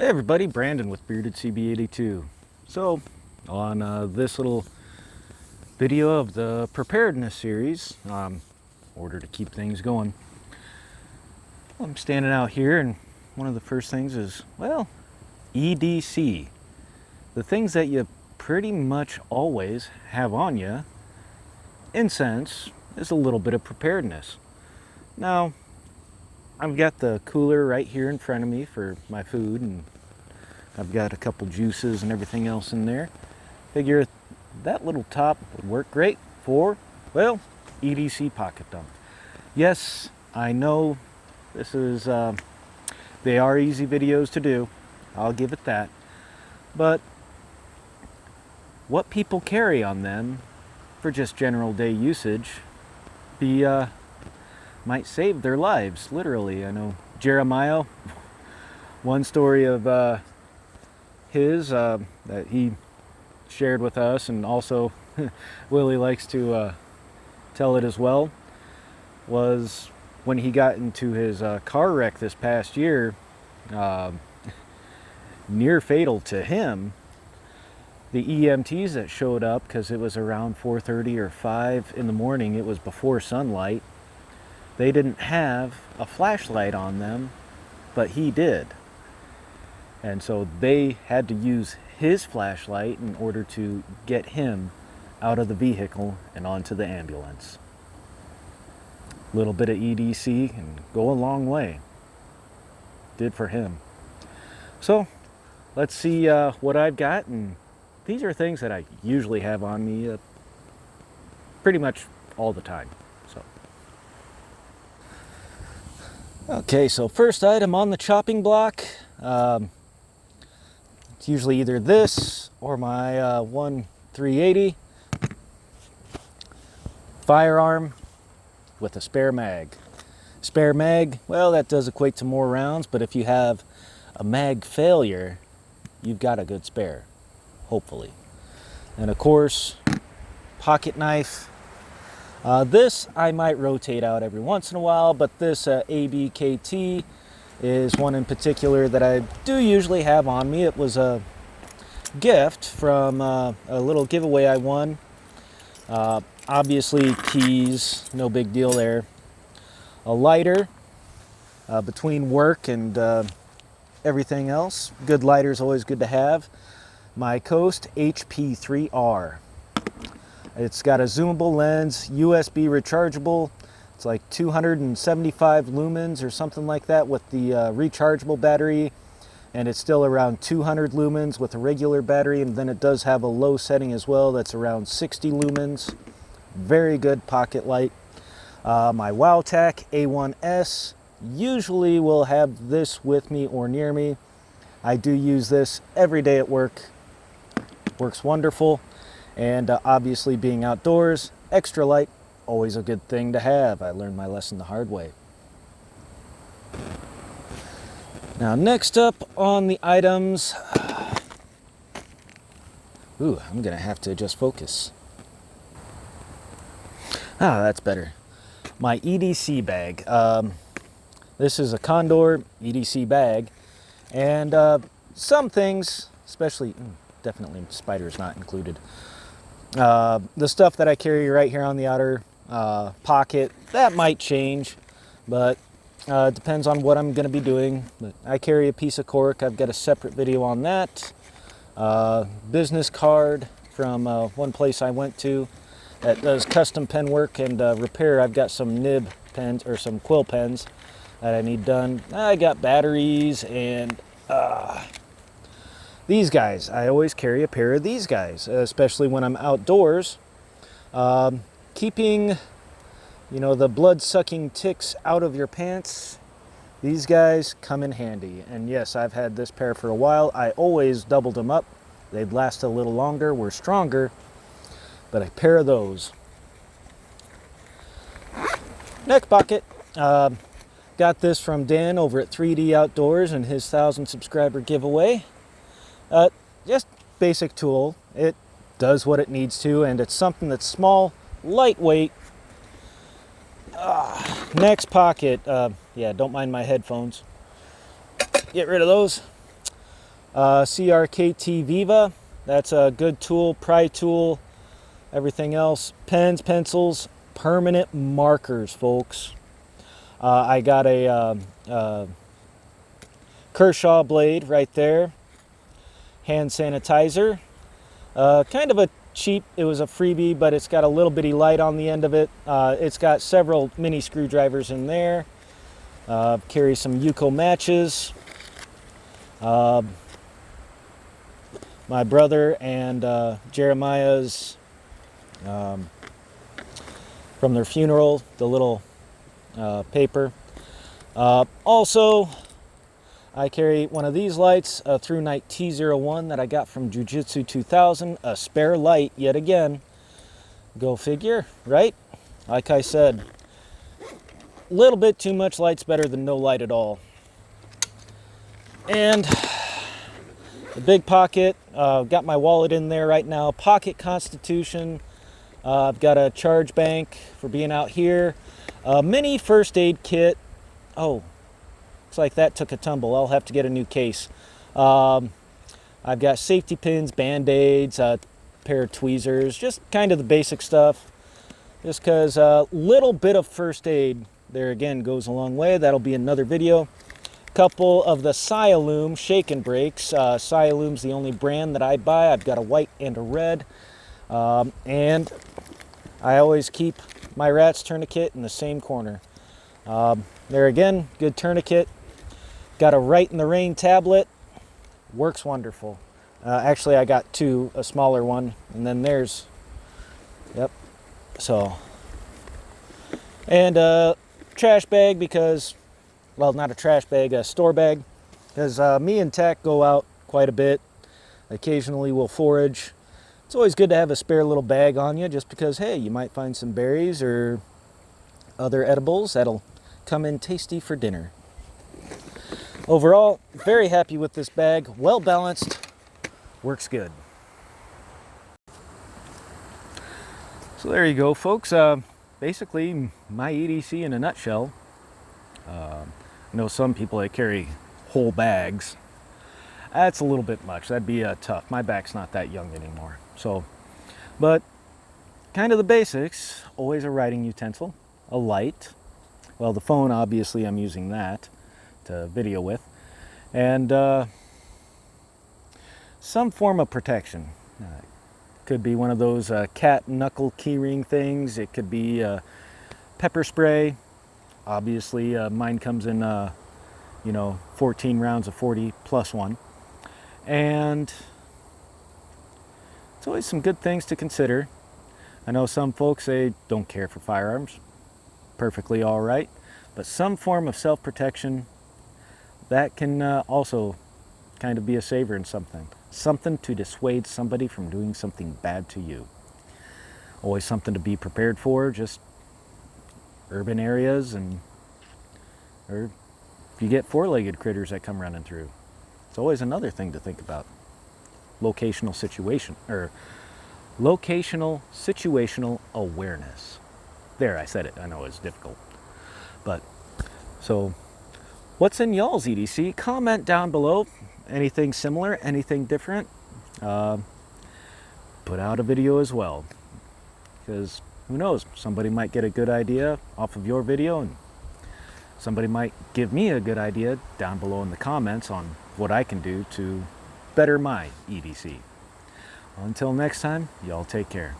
Hey everybody, Brandon with Bearded CB82. So, on this little video of the Preparedness series, in order to keep things going, I'm standing out here and one of the first things is, well, EDC. The things that you pretty much always have on you, in sense, is a little bit of preparedness. Now, I've got the cooler right here in front of me for my food, and I've got a couple juices and everything else in there. Figure that little top would work great for, well, EDC pocket dump. Yes, I know this is, they are easy videos to do, I'll give it that. But what people carry on them for just general day usage might save their lives, literally. I know Jeremiah, one story of his that he shared with us, and also Willie likes to tell it as well, was when he got into his car wreck this past year, near fatal to him. The EMTs that showed up, because it was around 4:30 or 5 in the morning, it was before sunlight, they didn't have a flashlight on them, but he did. And so they had to use his flashlight in order to get him out of the vehicle and onto the ambulance. A little bit of EDC can go a long way. Did for him. So let's see what I've got, and these are things that I usually have on me pretty much all the time. Okay, so first item on the chopping block, it's usually either this or my 1-380 firearm with a spare mag. Spare mag, well, that does equate to more rounds, but if you have a mag failure, you've got a good spare, hopefully. And of course, pocket knife. This I might rotate out every once in a while, but this ABKT is one in particular that I do usually have on me. It was a gift from a little giveaway I won. Obviously keys, no big deal there. A lighter between work and everything else. Good lighter is always good to have. My Coast HP3R. It's got a zoomable lens, USB rechargeable. It's like 275 lumens or something like that with the rechargeable battery. And it's still around 200 lumens with a regular battery. And then it does have a low setting as well that's around 60 lumens. Very good pocket light. My Wowtac A1S usually will have this with me or near me. I do use this every day at work. Works wonderful. And obviously being outdoors, extra light, always a good thing to have. I learned my lesson the hard way. Now next up on the items, I'm gonna have to adjust focus. That's better. My EDC bag. This is a Condor EDC bag, and some things, especially, definitely spiders not included. The stuff that I carry right here on the outer pocket, that might change, but depends on what I'm going to be doing. But I carry a piece of cork. I've got a separate video on that. Business card from one place I went to that does custom pen work and repair. I've got some nib pens or some quill pens that I need done. I got batteries and these guys. I always carry a pair of these guys, especially when I'm outdoors. Keeping, the blood-sucking ticks out of your pants, these guys come in handy. And yes, I've had this pair for a while. I always doubled them up. They'd last a little longer, were stronger, but a pair of those. Neck pocket. Got this from Dan over at 3D Outdoors and his 1,000 subscriber giveaway. Just basic tool. It does what it needs to, and it's something that's small, lightweight. Next pocket. Yeah, don't mind my headphones. Get rid of those. CRKT Viva. That's a good tool, pry tool, everything else. Pens, pencils, permanent markers, folks. I got a Kershaw blade right there. Hand sanitizer. Kind of a cheap, it was a freebie, but it's got a little bitty light on the end of it. It's got several mini screwdrivers in there. Carry some Yuko matches. My brother and Jeremiah's from their funeral, the little paper. Also, I carry one of these lights, a Through Night T01 that I got from Jiu-Jitsu 2000, a spare light yet again. Go figure, right? Like I said, a little bit too much light's better than no light at all. And the big pocket, got my wallet in there right now. Pocket Constitution. I've got a charge bank for being out here. A mini first aid kit. Oh, looks like that took a tumble. I'll have to get a new case. I've got safety pins, band-aids, a pair of tweezers, just kind of the basic stuff. Just because a little bit of first aid there again goes a long way. That'll be another video. Couple of the Sialoom shake and brakes. Sialoom's the only brand that I buy. I've got a white and a red. And I always keep my rat's tourniquet in the same corner. There again, good tourniquet. Got a Right in the Rain tablet. Works wonderful. Actually, I got two, a smaller one, and then there's, yep, so. And a trash bag because, well, not a trash bag, a store bag, because me and Tack go out quite a bit. Occasionally we'll forage. It's always good to have a spare little bag on you just because, hey, you might find some berries or other edibles that'll come in tasty for dinner. Overall, very happy with this bag. Well balanced, works good. So there you go, folks. Basically, my EDC in a nutshell. I know some people that carry whole bags. That's a little bit much. That'd be tough. My back's not that young anymore. So, but kind of the basics. Always a writing utensil, a light. Well, the phone, obviously, I'm using that to video with. And some form of protection. Could be one of those cat knuckle keyring things. It could be pepper spray. Obviously, mine comes in, 14 rounds of 40 plus one. And it's always some good things to consider. I know some folks say don't care for firearms. Perfectly all right. But some form of self-protection, that can also kind of be a saver in something. Something to dissuade somebody from doing something bad to you. Always something to be prepared for, just urban areas, and or if you get four-legged critters that come running through. It's always another thing to think about. Locational situational awareness. There, I said it. I know it's difficult. But, so, what's in y'all's EDC? Comment down below. Anything similar, anything different. Put out a video as well. Because, who knows, somebody might get a good idea off of your video, and somebody might give me a good idea down below in the comments on what I can do to better my EDC. Until next time, y'all take care.